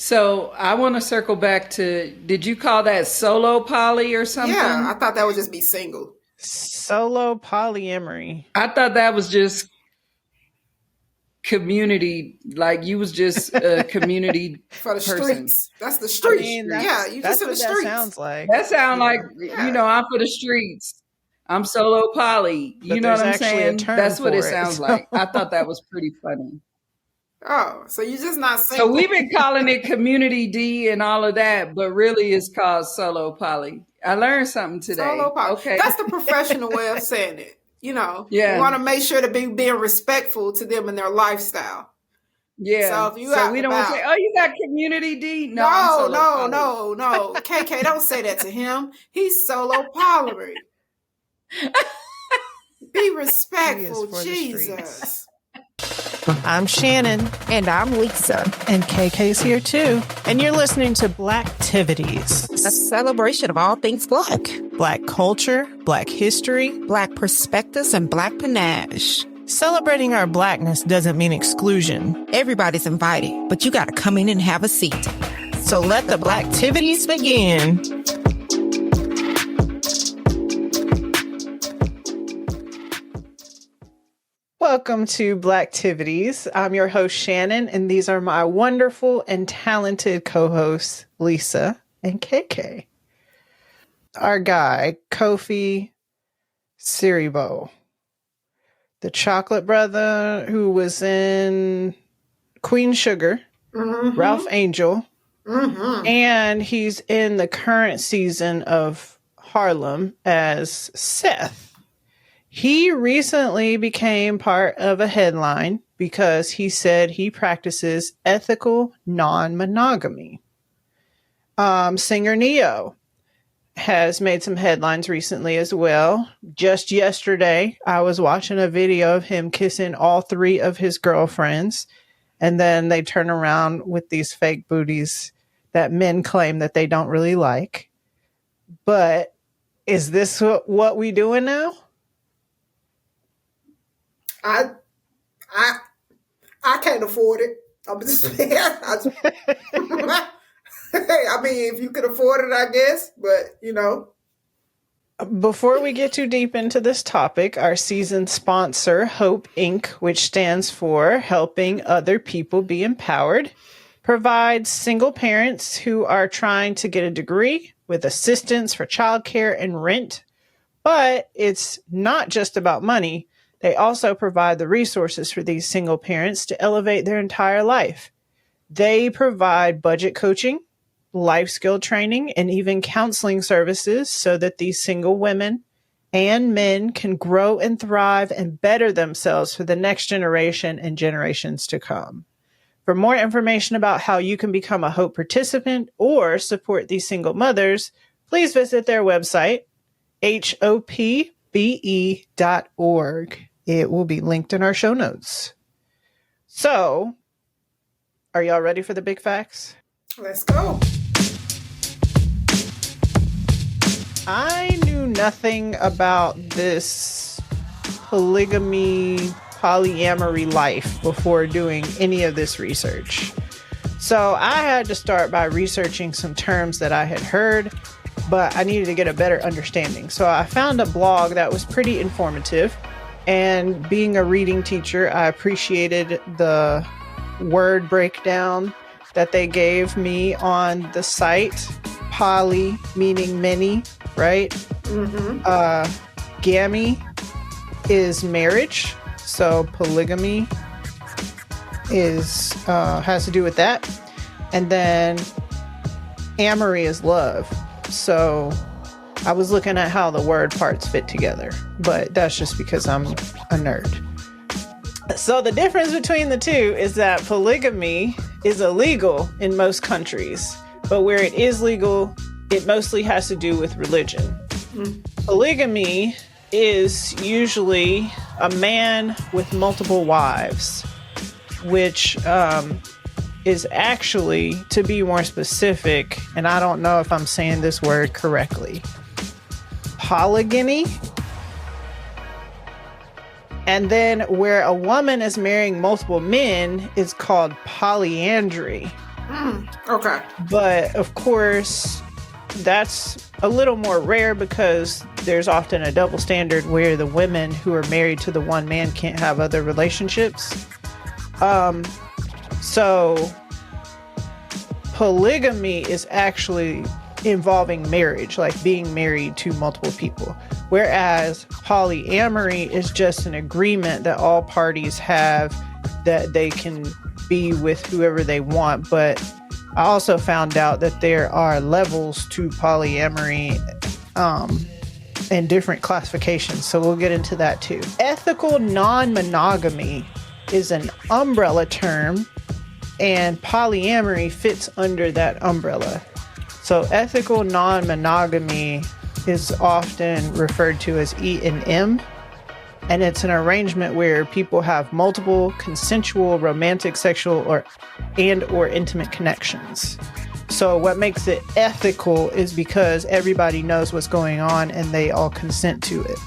So I want to circle back to, did you call that solo poly or something? Yeah, I thought that would just be single. Solo polyamory. I thought that was just community, like you was just a community for the person. Streets. That's the streets. I mean, Yeah, you just in the streets. That sounds like. That sounds like, I'm for the streets. I'm solo poly. You know what I'm saying? That's what it sounds like. I thought that was pretty funny. Oh, so you're just not single. So we've been calling it community D and all of that, but really it's called solo poly. I learned something today. Solo poly. Okay. That's the professional way of saying it. You know, yeah. You want to make sure to be being respectful to them and their lifestyle. Yeah. So if you we don't want to say, oh, you got community D? No. KK, don't say that to him. He's solo poly. Be respectful, Jesus. I'm Shannon. And I'm Lisa. And KK's here too. And you're listening to Blacktivities, a celebration of all things Black. Black culture, Black history, Black perspectives, and Black panache. Celebrating our Blackness doesn't mean exclusion. Everybody's invited, but you gotta come in and have a seat. So let the Blacktivities begin. Welcome to Blacktivities. I'm your host, Shannon, and these are my wonderful and talented co-hosts, Lisa and KK. Our guy, Kofi Siriboe, the chocolate brother who was in Queen Sugar, Ralph Angel, and he's in the current season of Harlem as Seth. He recently became part of a headline because he said he practices ethical non-monogamy. Singer Neo has made some headlines recently as well. Just yesterday, I was watching a video of him kissing all three of his girlfriends, and then they turn around with these fake booties that men claim that they don't really like. But is this what we doing now? I can't afford it. I'm just saying. I mean, if you could afford it, I guess. But, you know. Before we get too deep into this topic, our season sponsor, Hope Inc., which stands for Helping Other People Be Empowered, provides single parents who are trying to get a degree with assistance for childcare and rent. But it's not just about money. They also provide the resources for these single parents to elevate their entire life. They provide budget coaching, life skill training, and even counseling services so that these single women and men can grow and thrive and better themselves for the next generation and generations to come. For more information about how you can become a Hope participant or support these single mothers, please visit their website, hopbe.org. It will be linked in our show notes. So, are y'all ready for the big facts? Let's go. I knew nothing about this polyamory life before doing any of this research. So I had to start by researching some terms that I had heard, but I needed to get a better understanding. So I found a blog that was pretty informative. And being a reading teacher, I appreciated the word breakdown that they gave me on the site. Poly, meaning many, right? Gamy is marriage. So polygamy is has to do with that. And then amory is love. So I was looking at how the word parts fit together, but that's just because I'm a nerd. So the difference between the two is that polygamy is illegal in most countries, but where it is legal, it mostly has to do with religion. Polygamy is usually a man with multiple wives, which is actually, to be more specific, and I don't know if I'm saying this word correctly, polygyny. And then where a woman is marrying multiple men is called polyandry. Okay. But of course, that's a little more rare because there's often a double standard where the women who are married to the one man can't have other relationships. So polygamy is actually involving marriage, like being married to multiple people. Whereas polyamory is just an agreement that all parties have that they can be with whoever they want. But I also found out that there are levels to polyamory and different classifications. So we'll get into that too. Ethical non-monogamy is an umbrella term, and polyamory fits under that umbrella. So ethical non-monogamy is often referred to as E&M, and it's an arrangement where people have multiple consensual, romantic, sexual, or intimate connections. So what makes it ethical is because everybody knows what's going on and they all consent to it.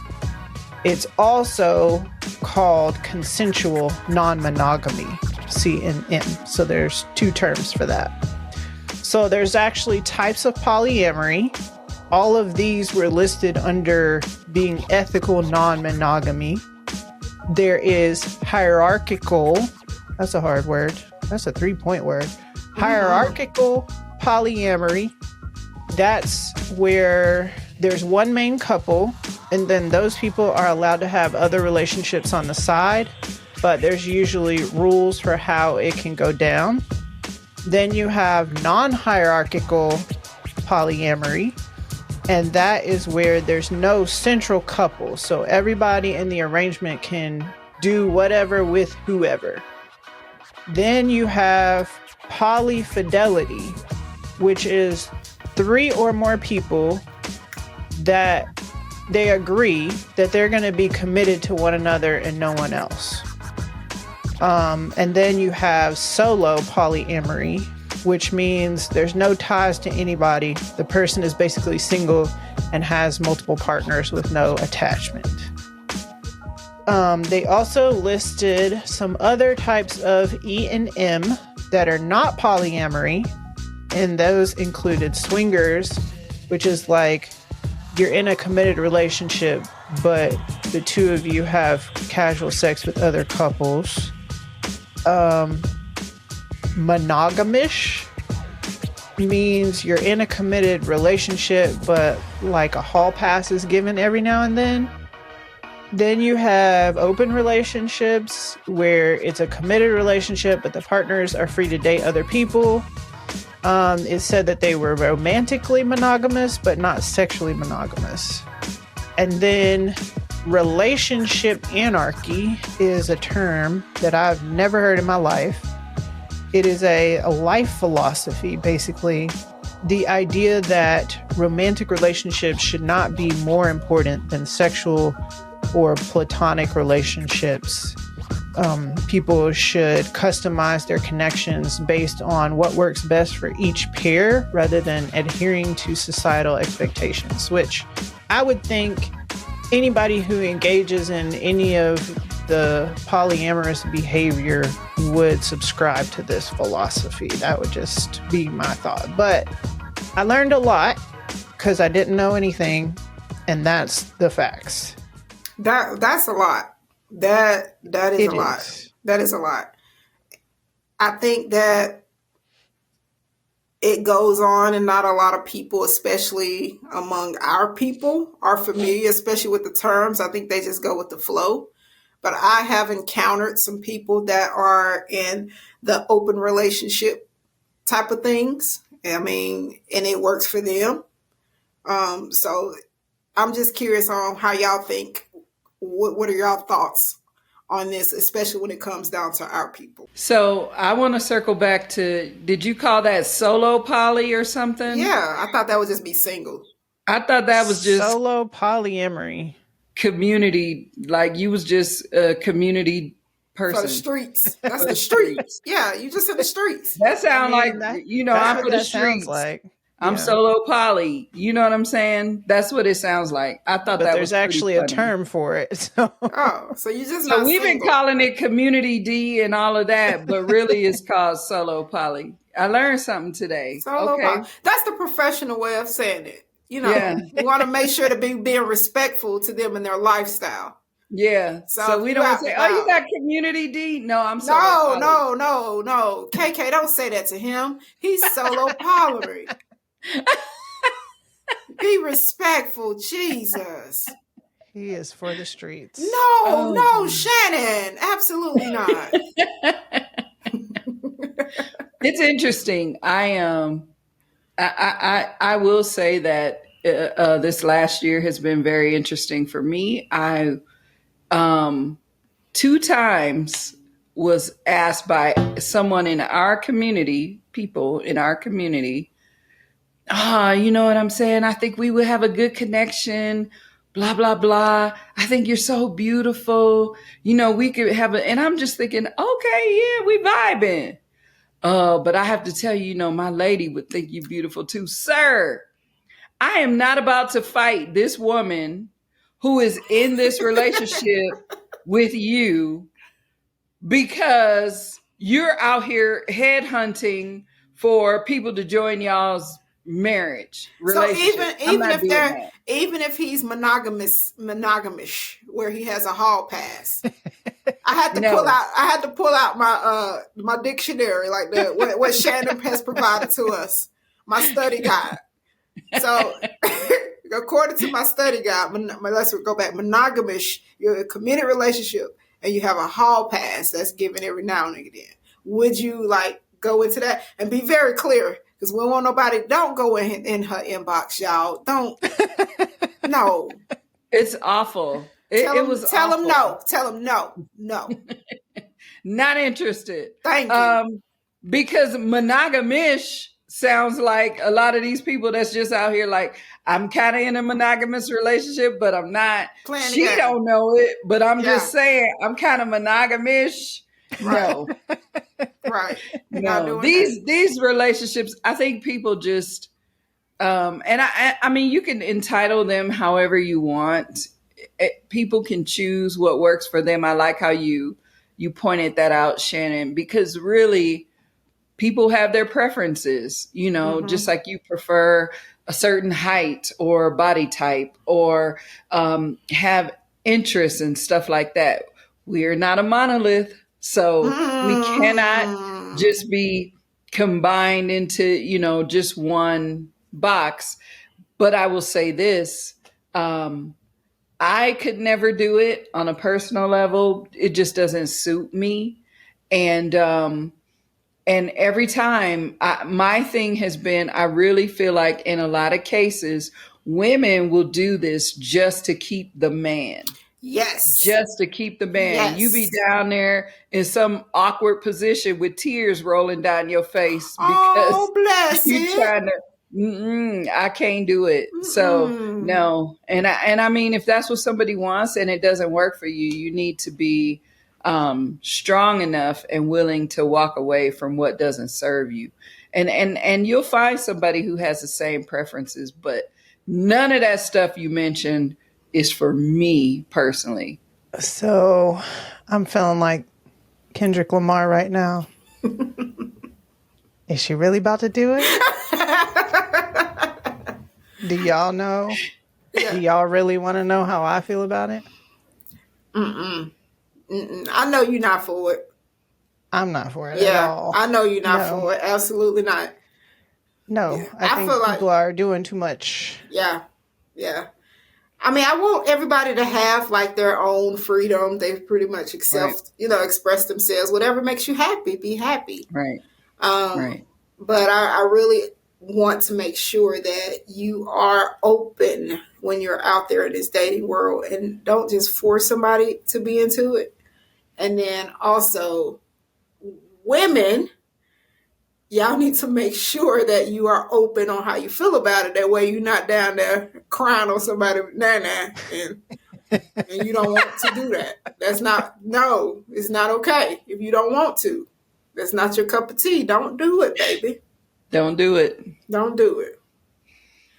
It's also called consensual non-monogamy, C&M. So there's two terms for that. So there's actually types of polyamory. All of these were listed under being ethical non-monogamy. There is hierarchical, that's a hard word. That's a 3-point word. Hierarchical polyamory. That's where there's one main couple, and then those people are allowed to have other relationships on the side, but there's usually rules for how it can go down. Then you have non-hierarchical polyamory, and that is where there's no central couple. So everybody in the arrangement can do whatever with whoever. Then you have polyfidelity, which is 3 or more people that they agree that they're going to be committed to one another and no one else. And then you have solo polyamory, which means there's no ties to anybody. The person is basically single and has multiple partners with no attachment. They also listed some other types of E&M that are not polyamory, and those included swingers, which is like you're in a committed relationship, but the two of you have casual sex with other couples. Monogamish means you're in a committed relationship, but like a hall pass is given every now and then. Then you have open relationships where it's a committed relationship, but the partners are free to date other people. It said that they were romantically monogamous, but not sexually monogamous. And then relationship anarchy is a term that I've never heard in my life. It is a life philosophy, basically. The idea that romantic relationships should not be more important than sexual or platonic relationships. People should customize their connections based on what works best for each pair rather than adhering to societal expectations, which I would think anybody who engages in any of the polyamorous behavior would subscribe to this philosophy. That would just be my thought. But I learned a lot because I didn't know anything, and that's the facts. That's a lot. That is a lot. That is a lot. I think that it goes on, and not a lot of people, especially among our people, are familiar, especially with the terms. I think they just go with the flow. But I have encountered some people that are in the open relationship type of things. I mean, and it works for them. So I'm just curious on how y'all think. What are y'all thoughts on this, especially when it comes down to our people? So I want to circle back to, did you call that solo poly or something? Yeah, I thought that would just be single. I thought that was just solo polyamory. Community, like you was just a community person. For the streets. That's the streets. Yeah, you just in the streets. That sounds I'm for the streets. Like. I'm solo poly. You know what I'm saying? That's what it sounds like. I thought that was there's actually a term for it. So. So you just so we've been calling it community D and all of that, but really it's called solo poly. I learned something today. Solo okay. That's the professional way of saying it. You want to make sure to be being respectful to them and their lifestyle. Yeah. So we don't say, oh, you got community D? No, I'm solo poly. No. KK, don't say that to him. He's solo poly. Be respectful, Jesus. He is for the streets. No, Shannon. Absolutely not. It's interesting. I will say that this last year has been very interesting for me. I 2 times was asked by someone in our community, people in our community, you know what I'm saying? I think we would have a good connection, blah, blah, blah. I think you're so beautiful. We could have and I'm just thinking, okay, yeah, we vibing. But I have to tell you, my lady would think you beautiful too. Sir, I am not about to fight this woman who is in this relationship with you because you're out here headhunting for people to join y'all's marriage relationship. So even if he's monogamous, where he has a hall pass, I had to pull out my dictionary, like what Shannon has provided to us, my study guide. So according to my study guide, let's go back. Monogamous, you're in a committed relationship and you have a hall pass that's given every now and again. Would you go into that and be very clear? Because we don't want nobody, don't go in her inbox, y'all. Don't. No. It's awful. Tell him no. Tell him no. Not interested. Thank you. Because monogamish sounds like a lot of these people that's just out here I'm kind of in a monogamous relationship, but I'm not. She don't know it, but I'm just saying I'm kind of monogamish. No. Right. No. These relationships, I think people just and I mean you can entitle them however you want. People can choose what works for them. I like how you pointed that out, Shannon, because really people have their preferences, just like you prefer a certain height or body type or have interests and stuff like that. We're not a monolith, so we cannot just be combined into, just one box. But I will say this, I could never do it on a personal level. It just doesn't suit me. And every time my thing has been, I really feel like in a lot of cases, women will do this just to keep the man. Yes. Just to keep the man. Yes. You be down there in some awkward position with tears rolling down your face because you're trying to, I can't do it. So no. And I mean, if that's what somebody wants and it doesn't work for you, you need to be strong enough and willing to walk away from what doesn't serve you. And you'll find somebody who has the same preferences, but none of that stuff you mentioned is for me personally. So I'm feeling like Kendrick Lamar right now. Is she really about to do it? Do y'all know? Yeah. Do y'all really want to know how I feel about it? I know you're not for it. I'm not for it at all. I know you're not for it. Absolutely not. No, yeah. I think people are doing too much. Yeah. I mean, I want everybody to have their own freedom. They pretty much express themselves. Whatever makes you happy, be happy. Right. Right. But I really want to make sure that you are open when you're out there in this dating world and don't just force somebody to be into it. And then also women, y'all need to make sure that you are open on how you feel about it. That way you're not down there crying on somebody and you don't want to do that. It's not okay. If you don't want to, that's not your cup of tea. Don't do it, baby. Don't do it. Don't do it.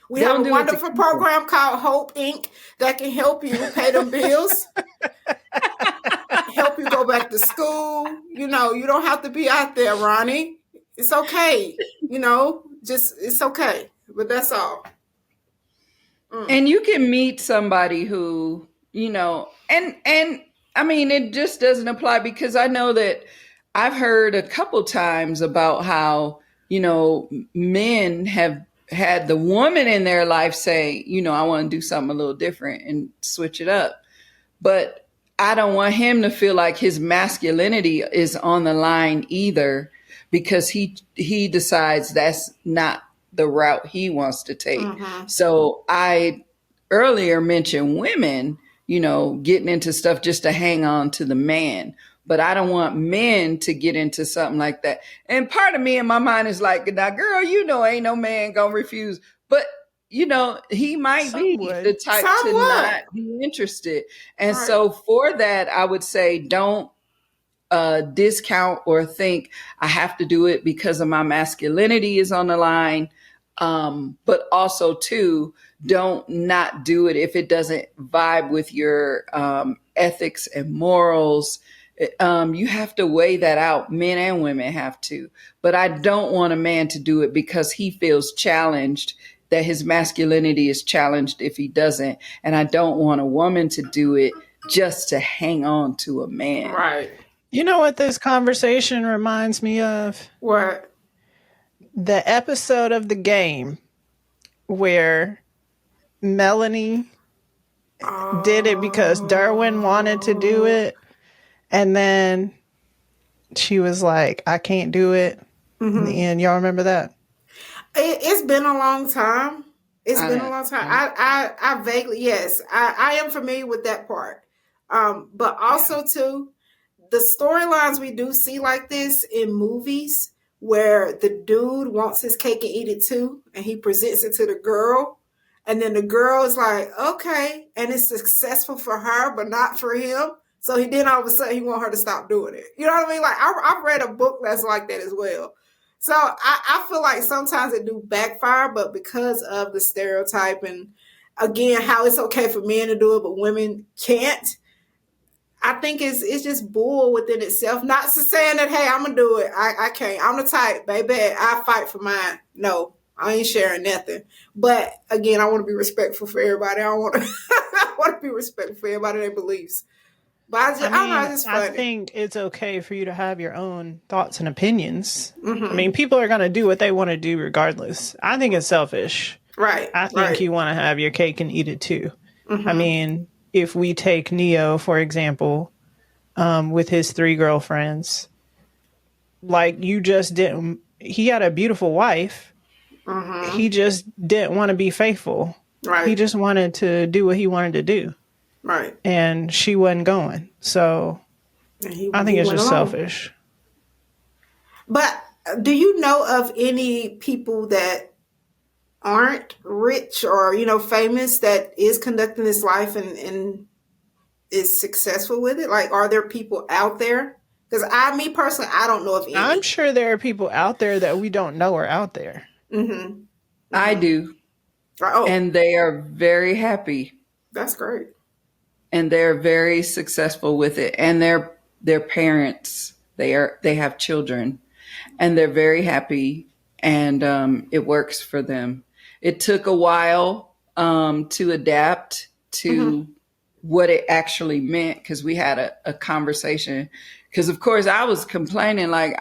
We have a wonderful program called Hope Inc. that can help you pay them bills. Help you go back to school. You don't have to be out there, Ronnie. It's okay. Just it's okay. But that's all. And you can meet somebody who, and I mean, it just doesn't apply, because I know that I've heard a couple times about how, men have had the woman in their life say, I want to do something a little different and switch it up. But I don't want him to feel like his masculinity is on the line either, because he decides that's not the route he wants to take. Mm-hmm. So I earlier mentioned women, getting into stuff just to hang on to the man. But I don't want men to get into something like that. And part of me in my mind is like, now, girl, ain't no man gonna refuse. But he might be the type to not be interested. And so for that, I would say don't discount or think I have to do it because of my masculinity is on the line. But also too, don't not do it if it doesn't vibe with your ethics and morals. You have to weigh that out. Men and women have to. But I don't want a man to do it because he feels challenged, that his masculinity is challenged if he doesn't. And I don't want a woman to do it just to hang on to a man. Right. You know what this conversation reminds me of? What? The episode of The Game where Melanie did it because Derwin wanted to do it. And then she was like, I can't do it. Mm-hmm. In the end, y'all remember that? It's been a long time. I vaguely, yes, I am familiar with that part. But also too, the storylines we do see like this in movies where the dude wants his cake and eat it too, and he presents it to the girl, and then the girl is like, okay, and it's successful for her, but not for him. So then all of a sudden he want her to stop doing it. You know what I mean? Like I've read a book that's like that as well. So I feel like sometimes it do backfire, but because of the stereotype and again, how it's okay for men to do it, but women can't. I think it's just bull within itself. Not saying that, hey, I'm going to do it. I can't. I'm the type, baby, I fight for mine. No, I ain't sharing nothing. But again, I want to be respectful for everybody. I want to be respectful for everybody their beliefs. But I don't know, it's just funny. I think it's okay for you to have your own thoughts and opinions. Mm-hmm. I mean, people are going to do what they want to do regardless. I think it's selfish. Right. I think you want to have your cake and eat it too. Mm-hmm. I mean, if we take Neo, for example, with his 3 girlfriends, like he had a beautiful wife. Mm-hmm. He just didn't want to be faithful. Right. He just wanted to do what he wanted to do. Right. And she wasn't going. So I think it's just selfish. But do you know of any people that aren't rich or, famous that is conducting this life and is successful with it? Like, are there people out there? Because me personally, I don't know of any. I'm sure there are people out there that we don't know are out there. Mm-hmm. Mm-hmm. I do. Oh. And they are very happy. That's great. And they're very successful with it. And they're parents. They have children. And they're very happy. And it works for them. It took a while to adapt to what it actually meant, because we had a conversation. Because, of course, I was complaining, like,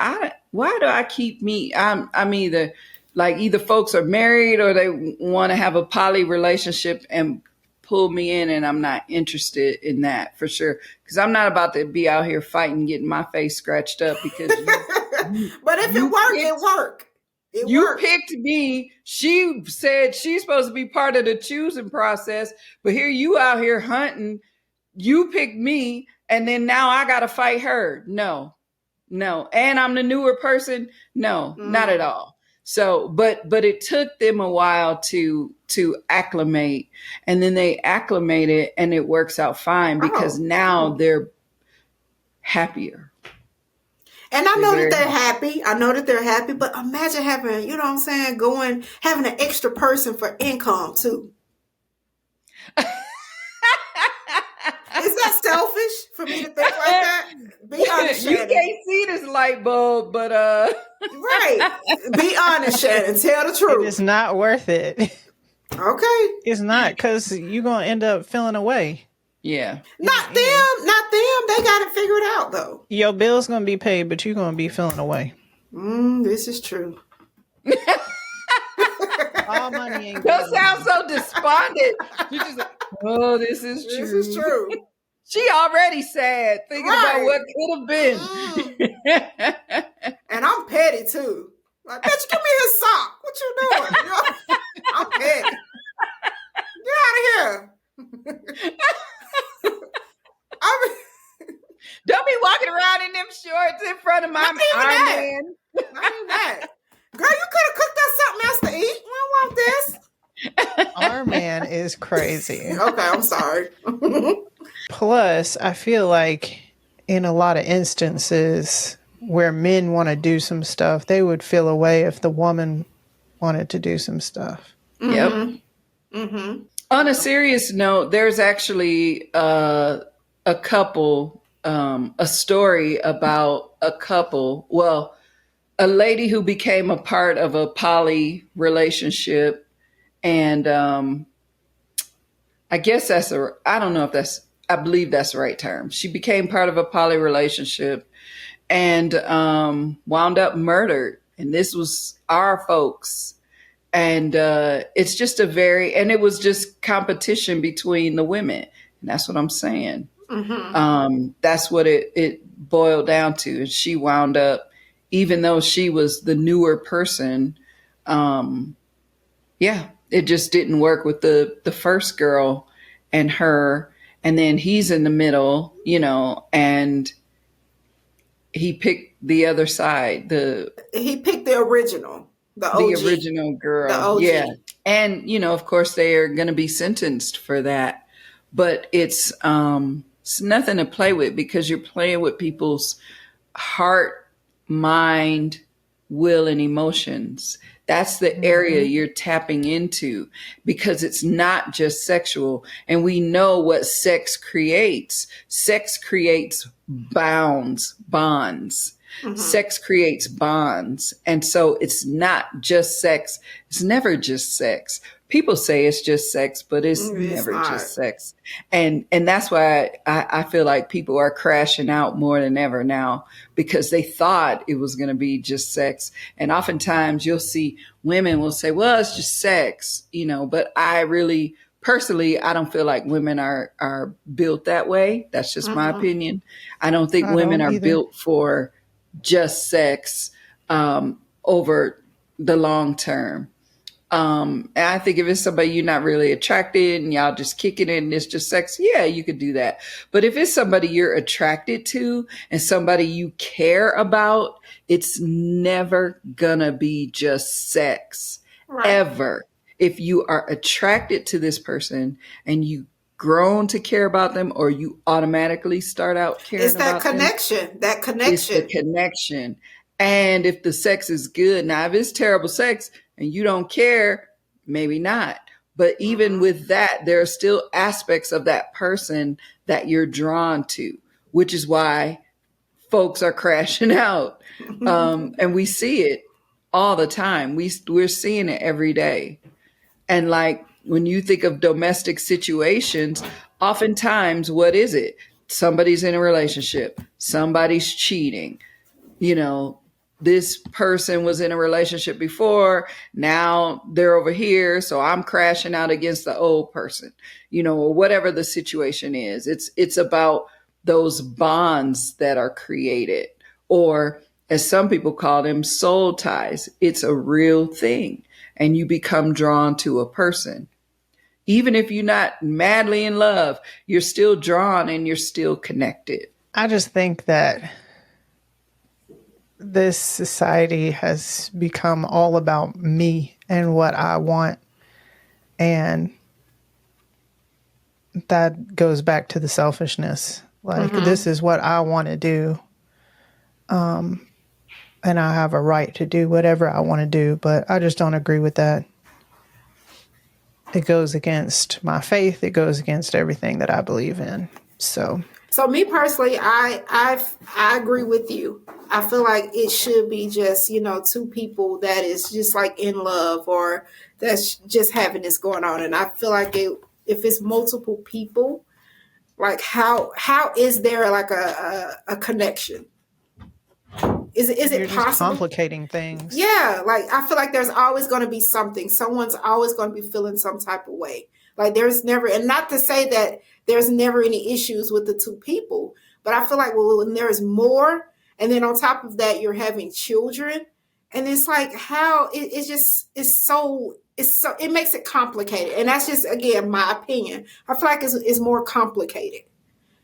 why do I keep I'm either folks are married or they want to have a poly relationship and pull me in, and I'm not interested in that for sure. Because I'm not about to be out here fighting, getting my face scratched up because but if it worked, it worked. You picked me. She said she's supposed to be part of the choosing process, but here you out here hunting. You picked me, and then now I got to fight her. No. And I'm the newer person. No, not at all. So, but it took them a while to acclimate, and then they acclimated, and it works out fine because now they're happier. And I know that they're happy. I know that they're happy, but imagine having, you know what I'm saying, having an extra person for income too. Is that selfish for me to think like that? Be honest, You Shannon. can't see this light bulb, but Right. Be honest, Shannon. Tell the truth. It's not worth it. Okay. It's not, because you're going to end up feeling away. yeah. Not them. Not them. They got it figured out, though. Your bill's going to be paid, but you're going to be feeling away. This is true. All money ain't Don't good. sound so despondent. You just like, oh, this is true. This is true. She already sad, thinking about what could have been. And I'm petty too. Like, bitch, give me his sock. What you doing? You know? I'm petty. Get out of here. Don't be walking around in them shorts in front of my Iron Man. Not even that. Girl, you could have cooked us something else to eat. We don't want this. Our man is crazy. Okay, I'm sorry. Plus, I feel like in a lot of instances where men want to do some stuff, they would feel away if the woman wanted to do some stuff. Yep. Mm-hmm. On a serious note, there's actually a couple, a story about a couple. Well, a lady who became a part of a poly relationship. And I guess I don't know if I believe that's the right term. She became part of a poly relationship and wound up murdered. And this was our folks. And it's just and it was just competition between the women. And that's what I'm saying. Mm-hmm. That's what it boiled down to. And she wound up, even though she was the newer person, it just didn't work with the first girl and her. And then he's in the middle, and he picked the other side. He picked the original. The OG. The original girl. The OG. Yeah. And, of course, they are going to be sentenced for that. But it's nothing to play with because you're playing with people's heart, mind, will, and emotions. That's the area you're tapping into because it's not just sexual. And we know what sex creates. Sex creates bonds. Mm-hmm. Sex creates bonds. And so it's not just sex. It's never just sex. People say it's just sex, but it's never just sex. And that's why I feel like people are crashing out more than ever now because they thought it was going to be just sex. And oftentimes you'll see women will say, well, it's just sex, but I really personally, I don't feel like women are built that way. That's just my opinion. I don't think women are built for just sex over the long term. And I think if it's somebody you're not really attracted and y'all just kicking it and it's just sex, yeah, you could do that. But if it's somebody you're attracted to and somebody you care about, it's never gonna be just sex, ever. If you are attracted to this person and you grown to care about them or you automatically start out caring about them. It's the connection. And if the sex is good, now if it's terrible sex and you don't care, maybe not. But even with that, there are still aspects of that person that you're drawn to, which is why folks are crashing out. And we see it all the time. We're seeing it every day. And like when you think of domestic situations, oftentimes, what is it? Somebody's in a relationship. Somebody's cheating. This person was in a relationship before. Now they're over here. So I'm crashing out against the old person, or whatever the situation is. It's about those bonds that are created, or as some people call them, soul ties. It's a real thing. And you become drawn to a person. Even if you're not madly in love, you're still drawn and you're still connected. I just think that this society has become all about me and what I want. And that goes back to the selfishness. Like, this is what I want to do. And I have a right to do whatever I want to do, but I just don't agree with that. It goes against my faith. It goes against everything that I believe in. So me personally, I agree with you. I feel like it should be just, two people that is just like in love, or that's just having this going on. And I feel like if it's multiple people, like how is there like a connection? Is it you're just possible? complicating things. Yeah, like I feel like there's always going to be something. Someone's always going to be feeling some type of way. Like there's never, and not to say that there's never any issues with the two people, but I feel like when there's more, and then on top of that, you're having children, and it's like how it makes it complicated, and that's just again my opinion. I feel like it's more complicated.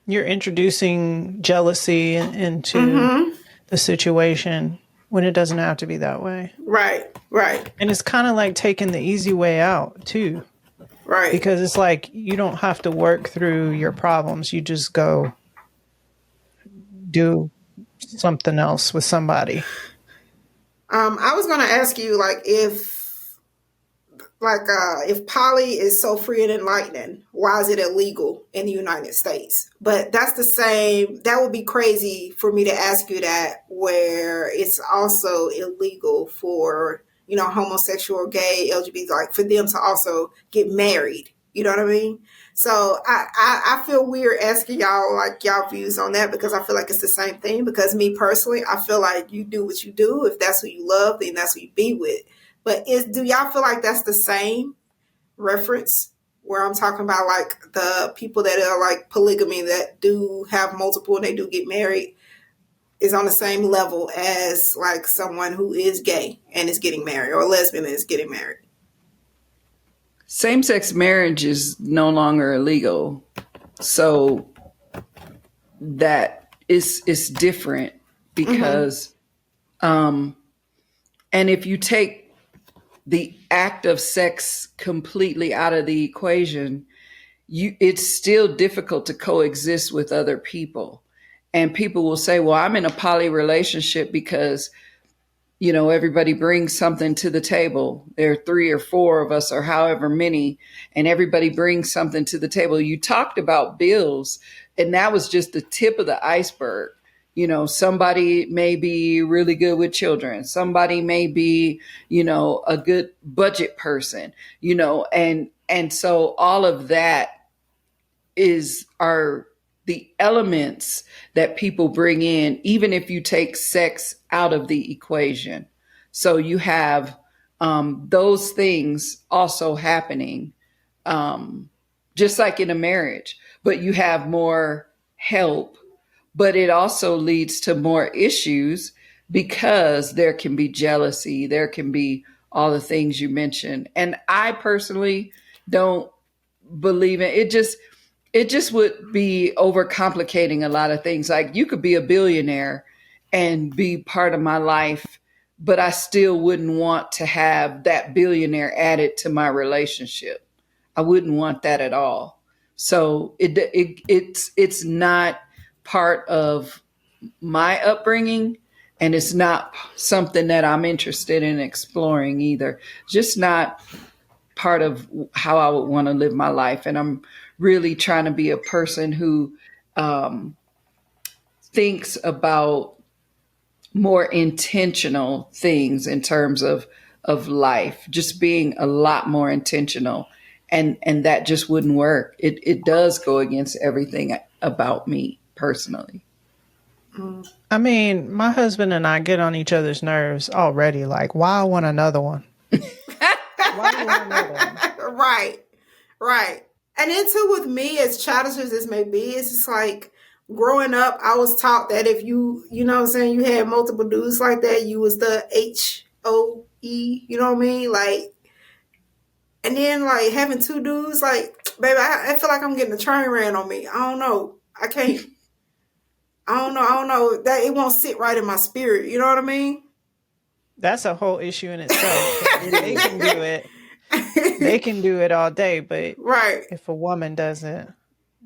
You're introducing jealousy into the situation when it doesn't have to be that way. Right. And it's kind of like taking the easy way out too. Right. Because it's like you don't have to work through your problems. You just go do something else with somebody. I was going to ask you, like, if poly is so free and enlightening, why is it illegal in the United States? But that's the same. That would be crazy for me to ask you that, where it's also illegal for, homosexual, gay, LGBT, like for them to also get married. You know what I mean? So I feel weird asking y'all, like, y'all views on that, because I feel like it's the same thing. Because me personally, I feel like you do what you do. If that's who you love, then that's who you be with. But do y'all feel like that's the same reference, where I'm talking about like the people that are like polygamy, that do have multiple and they do get married, is on the same level as like someone who is gay and is getting married, or a lesbian and is getting married? Same-sex marriage is no longer illegal. So that is different because, and if you take the act of sex completely out of the equation, it's still difficult to coexist with other people. And people will say, well, I'm in a poly relationship because, everybody brings something to the table. There are 3 or 4 of us, or however many, and everybody brings something to the table. You talked about bills, and that was just the tip of the iceberg. Somebody may be really good with children. Somebody may be, a good budget person, and so all of that are the elements that people bring in, even if you take sex out of the equation. So you have those things also happening, just like in a marriage, but you have more help. But it also leads to more issues because there can be jealousy. There can be all the things you mentioned. And I personally don't believe in it. It just would be overcomplicating a lot of things. Like, you could be a billionaire and be part of my life, but I still wouldn't want to have that billionaire added to my relationship. I wouldn't want that at all. So it's not part of my upbringing, and it's not something that I'm interested in exploring either. Just not part of how I would want to live my life. And I'm really trying to be a person who thinks about more intentional things in terms of life, just being a lot more intentional. And that just wouldn't work. It does go against everything about me personally. I mean, my husband and I get on each other's nerves already. Like, why I want another one? Why do you want another one? Right. And then too, with me, as childish as this may be, it's just like, growing up, I was taught that if you know what I'm saying, you had multiple dudes like that, you was the HOE, you know what I mean? Like, and then like having 2 dudes, like, baby, I feel like I'm getting a train ran on me. I don't know. I can't. I don't know. That it won't sit right in my spirit. You know what I mean? That's a whole issue in itself. They can do it. They can do it all day, but right. If a woman doesn't,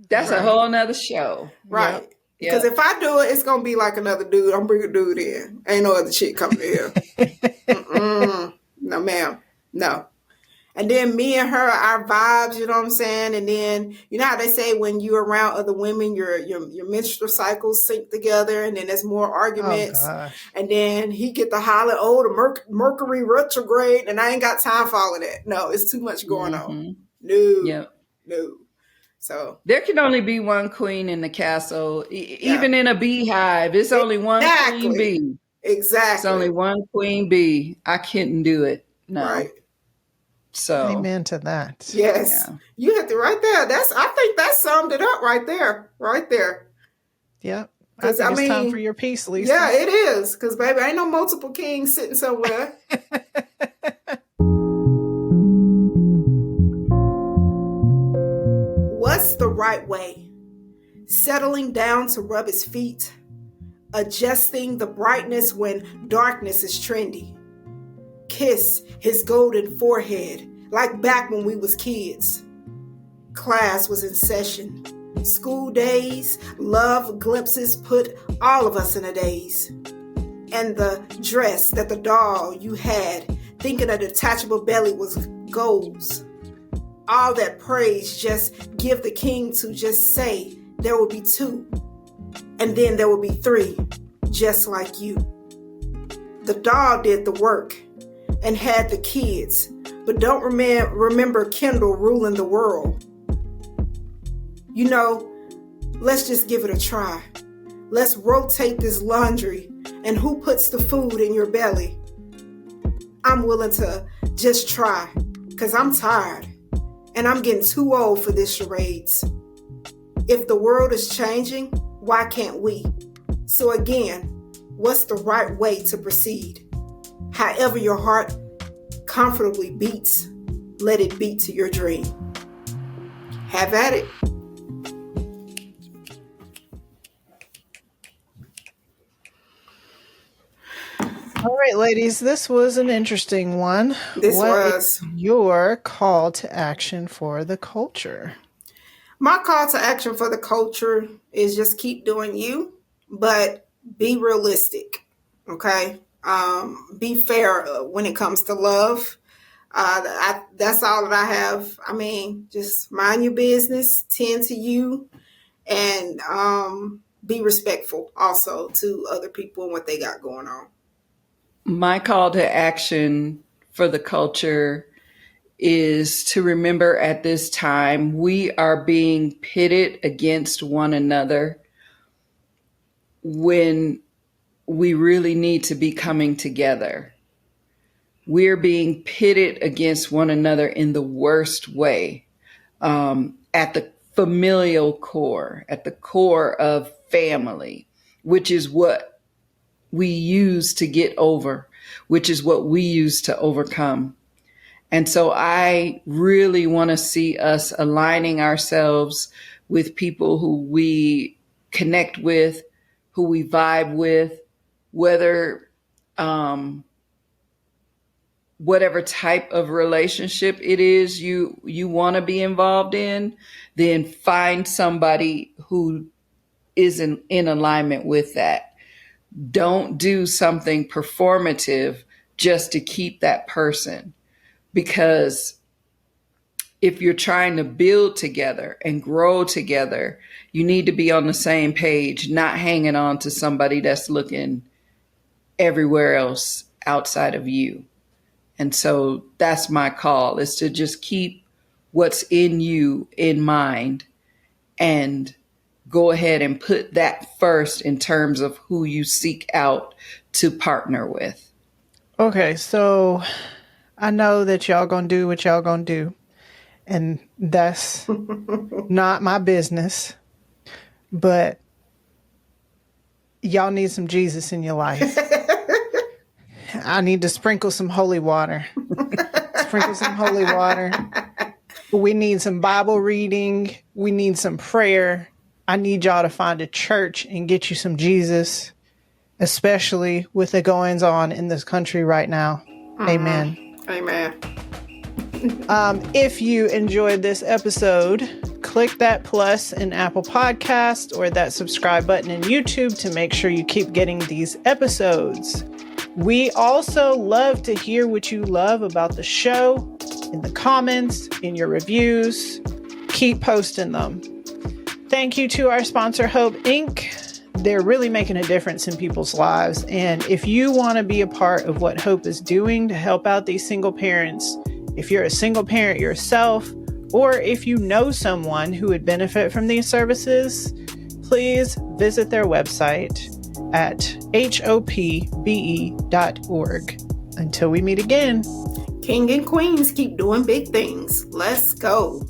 that's a whole nother show. Right. Yep. Because if I do it, it's gonna be like another dude. I'm bringing a dude in. Ain't no other shit coming here. No, ma'am. No. And then me and her, our vibes, you know what I'm saying? And then, you know how they say when you're around other women, your menstrual cycles sync together, and then there's more arguments. Oh, gosh. And then he get to holler, oh, the Mercury retrograde, and I ain't got time for all of that. No, it's too much going on. No. So there can only be one queen in the castle. Even in a beehive, it's only one queen bee. Exactly. It's only one queen bee. I couldn't do it. No. Right. So amen to that. Yes. Yeah. You have to right there. I think that summed it up right there. Right there. Yeah. I think it's time for your piece, Lisa. Yeah, it is. Because baby, ain't no multiple kings sitting somewhere. What's the right way? Settling down to rub his feet. Adjusting the brightness when darkness is trendy. Kiss his golden forehead like back when we was kids. Class was in session. School days, love glimpses put all of us in a daze. And the dress that the doll you had, thinking a detachable belly was goals. All that praise just give the king to just say there will be two. And then there will be three, just like you. The doll did the work and had the kids, but don't remember Kendall ruling the world. You know, let's just give it a try. Let's rotate this laundry, and who puts the food in your belly? I'm willing to just try, because I'm tired, and I'm getting too old for this charades. If the world is changing, why can't we? So again, what's the right way to proceed? However your heart comfortably beats, let it beat to your dream. Have at it. All right, ladies, this was an interesting one. What is your call to action for the culture? My call to action for the culture is just keep doing you, but be realistic, okay? Be fair when it comes to love. That's all that I have. I mean, just mind your business, tend to you, and be respectful also to other people and what they got going on. My call to action for the culture is to remember at this time we are being pitted against one another when we really need to be coming together. We're being pitted against one another in the worst way, at the familial core, at the core of family, which is what we use to get over, which is what we use to overcome. And so I really want to see us aligning ourselves with people who we connect with, who we vibe with, whether whatever type of relationship it is you want to be involved in, then find somebody who is in alignment with that. Don't do something performative just to keep that person. Because if you're trying to build together and grow together, you need to be on the same page, not hanging on to somebody that's looking everywhere else outside of you. And so that's my call, is to just keep what's in you in mind and go ahead and put that first in terms of who you seek out to partner with. Okay, so I know that y'all gonna do what y'all gonna do, and that's not my business, but y'all need some Jesus in your life. I need to sprinkle some holy water. Sprinkle some holy water. We need some Bible reading. We need some prayer. I need y'all to find a church and get you some Jesus, especially with the goings on in this country right now. Amen. Amen. If you enjoyed this episode, click that plus in Apple Podcast or that subscribe button in YouTube to make sure you keep getting these episodes. We also love to hear what you love about the show. in the comments, in your reviews. Keep posting them. Thank you to our sponsor, Hope Inc. They're really making a difference in people's lives. And if you want to be a part of what Hope is doing to help out these single parents, if you're a single parent yourself, or if you know someone who would benefit from these services, please visit their website at hopbe.org. Until we meet again. King and queens keep doing big things. Let's go.